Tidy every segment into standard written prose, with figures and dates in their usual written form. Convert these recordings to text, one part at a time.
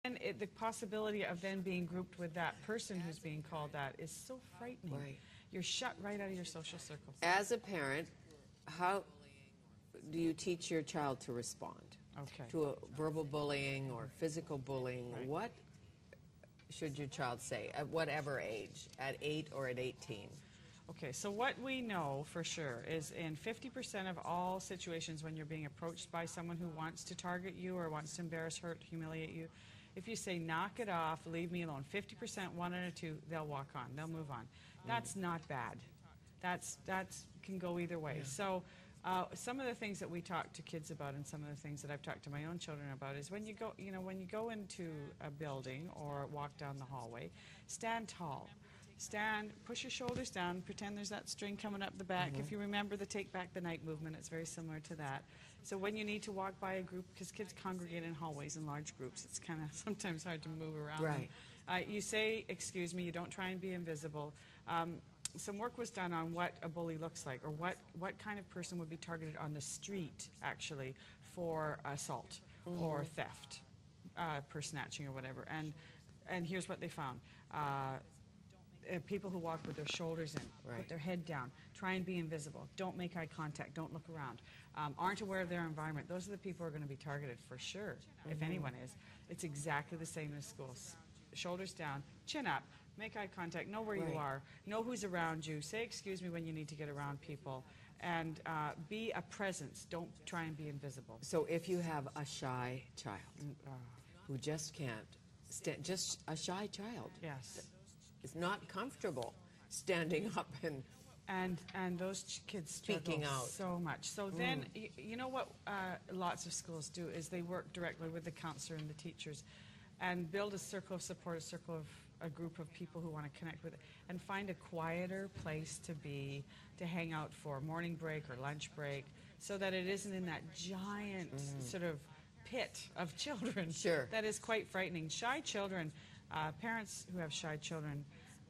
And the possibility of then being grouped with that person who's being called that is so frightening. Right. You're shut right out of your social circle. As a parent, how do you teach your child to respond to a verbal bullying or physical bullying? Right. What should your child say at whatever age, at 8 or at 18? Okay, so what we know for sure is in 50% of all situations when you're being approached by someone who wants to target you or wants to embarrass, hurt, humiliate you, if you say, knock it off, leave me alone, 50%, 1 out of 2, they'll walk on, they'll move on. That's not bad. That can go either way. Yeah. So some of the things that we talk to kids about and some of the things that I've talked to my own children about is when you go, when you go into a building or walk down the hallway, stand tall. Stand, push your shoulders down, pretend there's that string coming up the back. If you remember the Take Back the Night movement, it's very similar to that. So when you need to walk by a group, because kids congregate in hallways in large groups, it's kind of sometimes hard to move around. Right. You say, excuse me, you don't try and be invisible. Some work was done on what a bully looks like, or what kind of person would be targeted on the street, actually, for assault or theft, purse snatching or whatever. And here's what they found. People who walk with their shoulders in, put their head down, try and be invisible, don't make eye contact, don't look around, aren't aware of their environment. Those are the people who are going to be targeted for sure, if anyone is. It's exactly the same as schools. Shoulders down, chin up, make eye contact, know where you are, know who's around you, say excuse me when you need to get around people, and be a presence. Don't try and be invisible. So if you have a shy child who just can't, just a shy child. Yes. Is not comfortable standing up and those kids speaking struggle out so much. So then, you know what lots of schools do is they work directly with the counselor and the teachers and build a circle of support, a group of people who want to connect with it, and find a quieter place to be, to hang out for morning break or lunch break, so that it isn't in that giant sort of pit of children that is quite frightening. Shy children, parents who have shy children,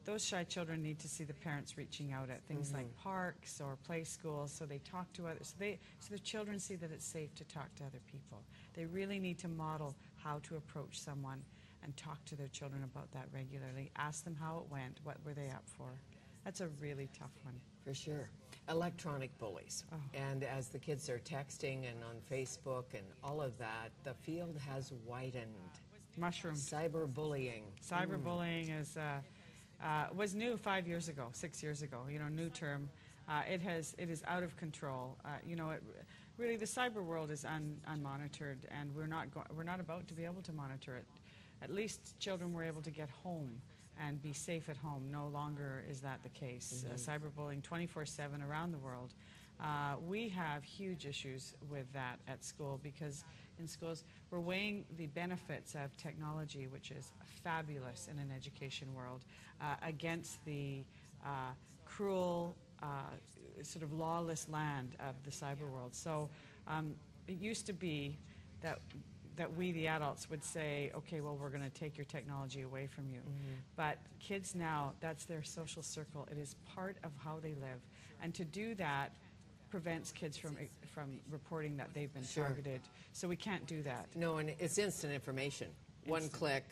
those shy children need to see the parents reaching out at things like parks or play schools, so they talk to others, so the children see that it's safe to talk to other people. They really need to model how to approach someone and talk to their children about that regularly. Ask them how it went, what were they up for. That's a really tough one. For sure. Electronic bullies. And as the kids are texting and on Facebook and all of that, the field has widened. Mushroomed. Cyberbullying. Cyberbullying is was new 5 years ago, 6 years ago. New term. It is out of control. Really the cyber world is unmonitored, and we're not about to be able to monitor it. At least children were able to get home and be safe at home. No longer is that the case. Cyberbullying 24/7 around the world. We have huge issues with that at school, because in schools we're weighing the benefits of technology, which is fabulous in an education world, against the cruel, sort of lawless land of the cyber world. So it used to be that we, the adults, would say, okay, well, we're going to take your technology away from you. But kids now, that's their social circle. It is part of how they live. And to do that prevents kids from reporting that they've been targeted. So we can't do that. No, and it's instant information. One click,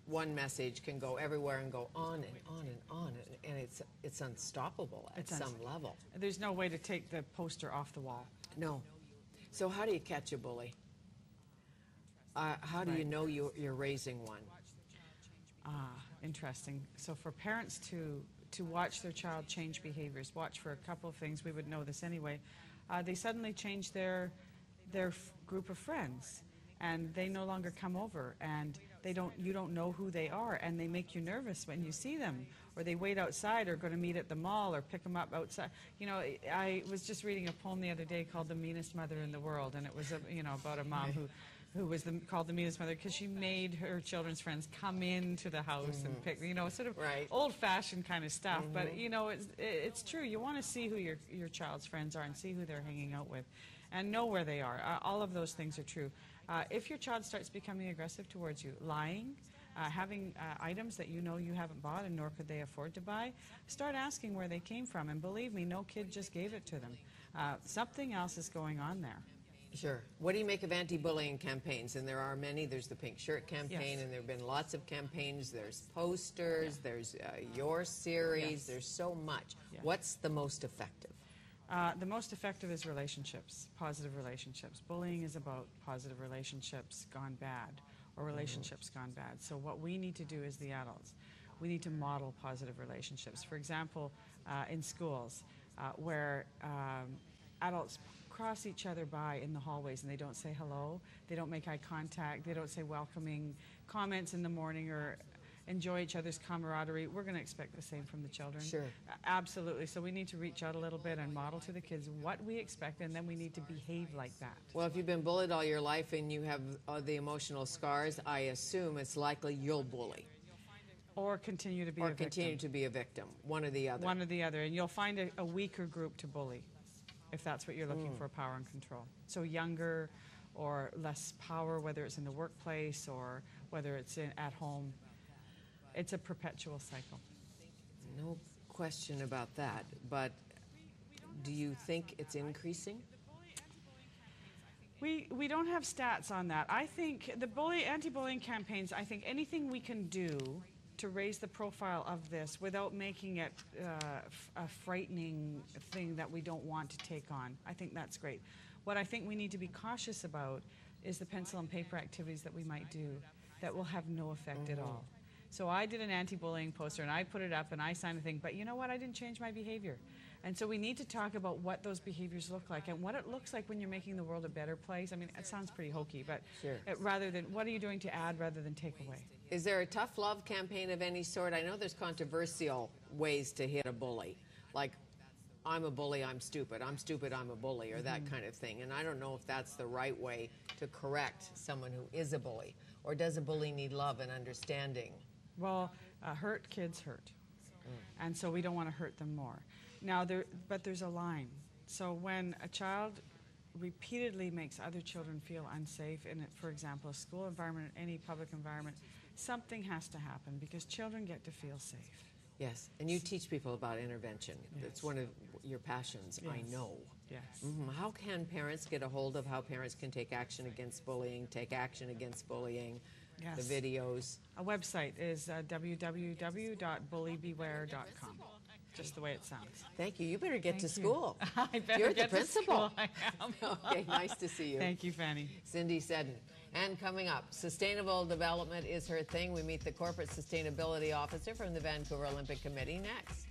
one message can go everywhere and go on and on and on, and it's unstoppable at some level. There's no way to take the poster off the wall. No. So how do you catch a bully? How do you know you're raising one? Interesting. So for parents to watch their child change behaviors, watch for a couple of things, we would know this anyway. They suddenly change their group of friends, and they no longer come over, and you don't know who they are, and they make you nervous when you see them, or they wait outside, or go to meet at the mall, or pick them up outside. I was just reading a poem the other day called "The Meanest Mother in the World," and it was about a mom who was called the meanest mother because she made her children's friends come into the house and pick, sort of old-fashioned kind of stuff. But it's true. You want to see who your child's friends are and see who they're hanging out with, and know where they are. All of those things are true. If your child starts becoming aggressive towards you, lying, having items that you haven't bought and nor could they afford to buy, start asking where they came from. And believe me, no kid just gave it to them. Something else is going on there. Sure. What do you make of anti-bullying campaigns? And there are many. There's the Pink Shirt campaign, Yes. and there have been lots of campaigns. There's posters. There's your series. Yes. There's so much. Yeah. What's the most effective? The most effective is relationships, positive relationships. Bullying is about positive relationships gone bad, or relationships gone bad. So what we need to do as the adults, we need to model positive relationships. For example, in schools, where adults cross each other by in the hallways and they don't say hello, they don't make eye contact, they don't say welcoming comments in the morning or enjoy each other's camaraderie, we're going to expect the same from the children. Sure. Absolutely. So we need to reach out a little bit and model to the kids what we expect, and then we need to behave like that. Well, if you've been bullied all your life and you have the emotional scars, I assume it's likely you'll bully. Or continue to be a victim. Or continue to be a victim, one or the other. One or the other. And you'll find a weaker group to bully, if that's what you're looking for, power and control. So younger or less power, whether it's in the workplace or whether it's at home. It's a perpetual cycle. No question about that. But do you think it's increasing? We don't have stats on that. I think the anti-bullying campaigns, I think anything we can do to raise the profile of this without making it a frightening thing that we don't want to take on, I think that's great. What I think we need to be cautious about is the pencil and paper activities that we might do that will have no effect at all. So I did an anti-bullying poster and I put it up and I signed a thing, but you know what? I didn't change my behavior. And so we need to talk about what those behaviors look like and what it looks like when you're making the world a better place. I mean, it sounds pretty hokey, but sure. Rather than, what are you doing to add rather than take away? Is there a tough love campaign of any sort? I know there's controversial ways to hit a bully, like I'm a bully, I'm stupid, I'm a bully, or that kind of thing. And I don't know if that's the right way to correct someone who is a bully. Or does a bully need love and understanding? Well, hurt kids hurt. And so we don't want to hurt them more. Now, but there's a line. So when a child repeatedly makes other children feel unsafe in, for example, a school environment, any public environment, something has to happen because children get to feel safe. Yes, and you teach people about intervention. Yes. It's one of your passions, Yes. I know. Yes. How can parents get a hold of how parents can take action against bullying, Yes. the videos? A website is www.bullybeware.com, just the way it sounds. Thank you. You better get to Thank you. school. I better You're get the principal. to school. I am. Okay, nice to see you. Thank you, Fanny. Cindi Seddon. And coming up, sustainable development is her thing. We meet the Corporate Sustainability Officer from the Vancouver Olympic Committee next.